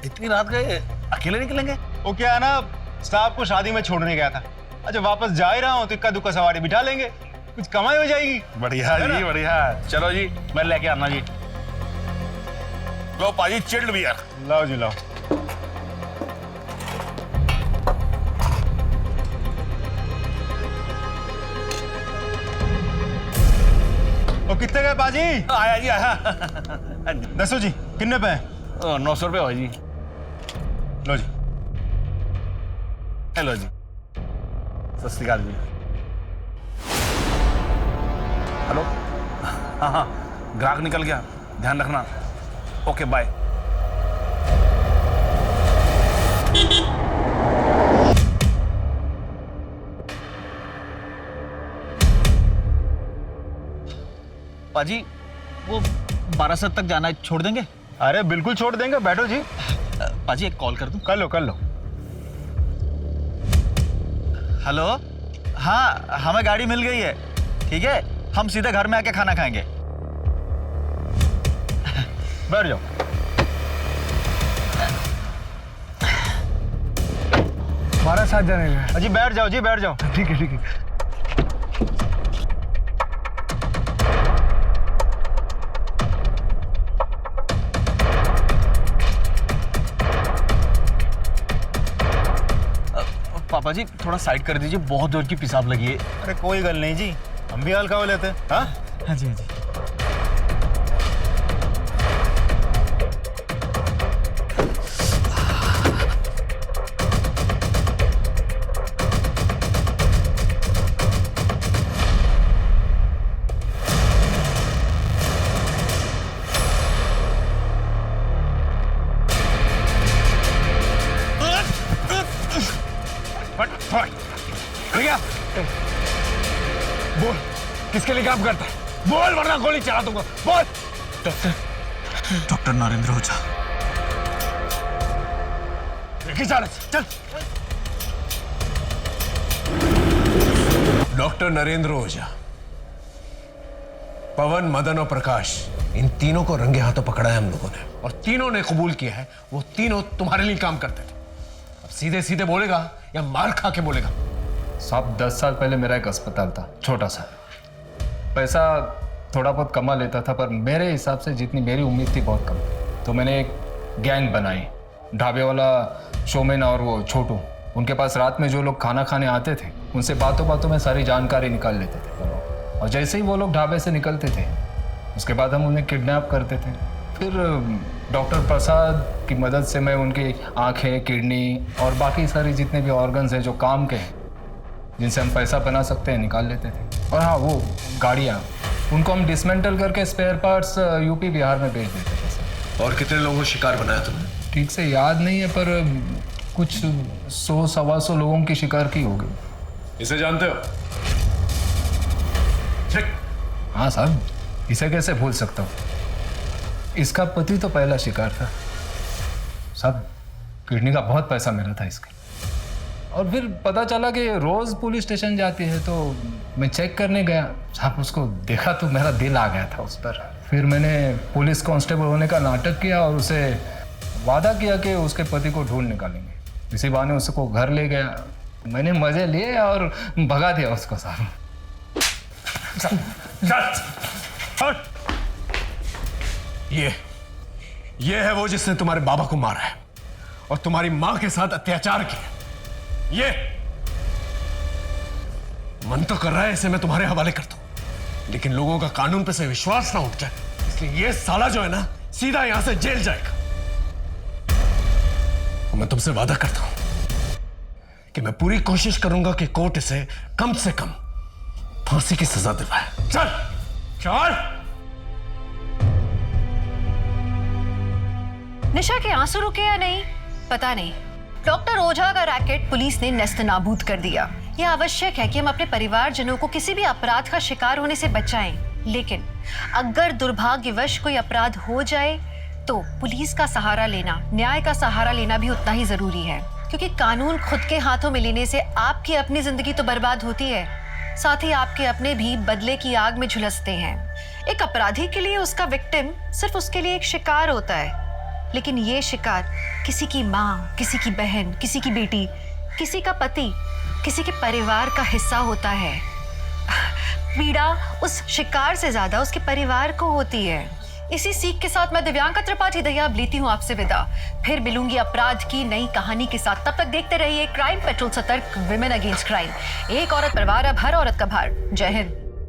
इतनी रात गए अकेले निकलेंगे? वो क्या है ना, साहब को शादी में छोड़ने गया था। अच्छा वापस जा ही रहा हूँ तो इक्का दुक्का सवारी बिठा लेंगे, कुछ कमाई हो जाएगी। बढ़िया जी, बढ़िया। चलो जी, मैं लेके आना जी। लो पाजी चिल्ड बियर। लाओ जी लाओ। और कितने गए पाजी? आया जी आया। दसो जी कितने पे? 900 रुपये हो जी। लो जी। हेलो जी, सत श्री अकाल जी। हेलो, हाँ हाँ, ग्राहक निकल गया, ध्यान रखना। Okay bye. पाजी वो 12 तक जाना है, छोड़ देंगे? अरे बिल्कुल छोड़ देंगे, बैठो जी। पाजी एक कॉल कर दूं? कर लो कर लो। हेलो, हाँ हमें गाड़ी मिल गई है। ठीक है, हम सीधे घर में आके खाना खाएंगे। बैठ जाओ। हमारा साथ जाने का। जी बैठ जाओ, जी बैठ जाओ। ठीक है ठीक है। पापा जी थोड़ा साइड कर दीजिए, बहुत जोर की पेशाब लगी है। अरे कोई गल नहीं जी, हम भी हल्का हो लेते हैं। हाँ हाँ जी हाँ जी। भैया बोल, किसके लिए काम करता है? बोल वरना गोली चला दूंगा। बोल। डॉक्टर नरेंद्र ओझा। चल चल। डॉक्टर नरेंद्र ओझा, पवन, मदन और प्रकाश, इन तीनों को रंगे हाथों पकड़ा है हम लोगों ने, और तीनों ने कबूल किया है वो तीनों तुम्हारे लिए काम करते थे। अब सीधे सीधे बोलेगा या मार खा के बोलेगा? साहब 10 साल पहले मेरा एक अस्पताल था, छोटा सा। पैसा थोड़ा बहुत कमा लेता था, पर मेरे हिसाब से जितनी मेरी उम्मीद थी बहुत कम। तो मैंने एक गैंग बनाई, ढाबे वाला शोमैन और वो छोटू। उनके पास रात में जो लोग खाना खाने आते थे, उनसे बातों बातों में सारी जानकारी निकाल लेते थे वो लोग। और जैसे ही वो लोग ढाबे से निकलते थे, उसके बाद हम उन्हें किडनैप करते थे। फिर डॉक्टर प्रसाद की मदद से मैं उनकी आँखें, किडनी और बाकी सारी जितने भी ऑर्गन्स हैं जो काम के हैं, जिनसे हम पैसा बना सकते हैं, निकाल लेते थे। और हाँ, वो गाड़ियाँ, उनको हम डिसमेंटल करके स्पेयर पार्ट्स यूपी बिहार में बेच देते थे। और कितने लोगों को शिकार बनाया तुमने? ठीक से याद नहीं है, पर कुछ 100-125 लोगों की शिकार की होगी। इसे जानते हो? हाँ साहब, इसे कैसे भूल सकता हूँ। इसका पति तो पहला शिकार था साहब। किडनी का बहुत पैसा मिला था इसका। और फिर पता चला कि रोज पुलिस स्टेशन जाती है, तो मैं चेक करने गया साहब, उसको देखा तो मेरा दिल आ गया था उस पर। फिर मैंने पुलिस कांस्टेबल होने का नाटक किया और उसे वादा किया कि उसके पति को ढूंढ निकालेंगे। इसी बहाने उसको घर ले गया, मैंने मजे लिए और भगा दिया उसको साहब। ये है वो जिसने तुम्हारे बाबा को मारा है और तुम्हारी मां के साथ अत्याचार किया। ये मन तो कर रहा है इसे मैं तुम्हारे हवाले कर दूं, लेकिन लोगों का कानून पे से विश्वास ना उठ जाए, इसलिए ये साला जो है ना, सीधा यहां से जेल जाएगा। और मैं तुमसे वादा करता हूं कि मैं पूरी कोशिश करूंगा कि कोर्ट इसे कम से कम फांसी की सजा दिलवाए। चल चल। निशा के आंसू रुके या नहीं पता नहीं, डॉक्टर ओझा का रैकेट पुलिस ने नेस्त नाबूद कर दिया। यह आवश्यक है कि हम अपने परिवारजनों को किसी भी अपराध का शिकार होने से बचाएं, लेकिन अगर दुर्भाग्यवश कोई अपराध हो जाए तो पुलिस का सहारा लेना, न्याय का सहारा लेना भी उतना ही जरूरी है, क्योंकि कानून खुद के हाथों में लेने से आपकी अपनी जिंदगी तो बर्बाद होती है, साथ ही आपके अपने भी बदले की आग में झुलसते हैं। एक अपराधी के लिए उसका विक्टिम सिर्फ उसके लिए एक शिकार होता है, लेकिन ये शिकार किसी की माँ, किसी की बहन, किसी की बेटी, किसी का पति, किसी के परिवार का हिस्सा होता है। पीड़ा उस शिकार से ज्यादा उसके परिवार को होती है। इसी सीख के साथ मैं दिव्यांका त्रिपाठी दयाब लेती हूँ आपसे विदा। फिर मिलूंगी अपराध की नई कहानी के साथ। तब तक देखते रहिए क्राइम पेट्रोल, सतर्क, विमेन अगेंस्ट क्राइम। एक औरत परिवार, अब हर औरत का भार। जय हिंद।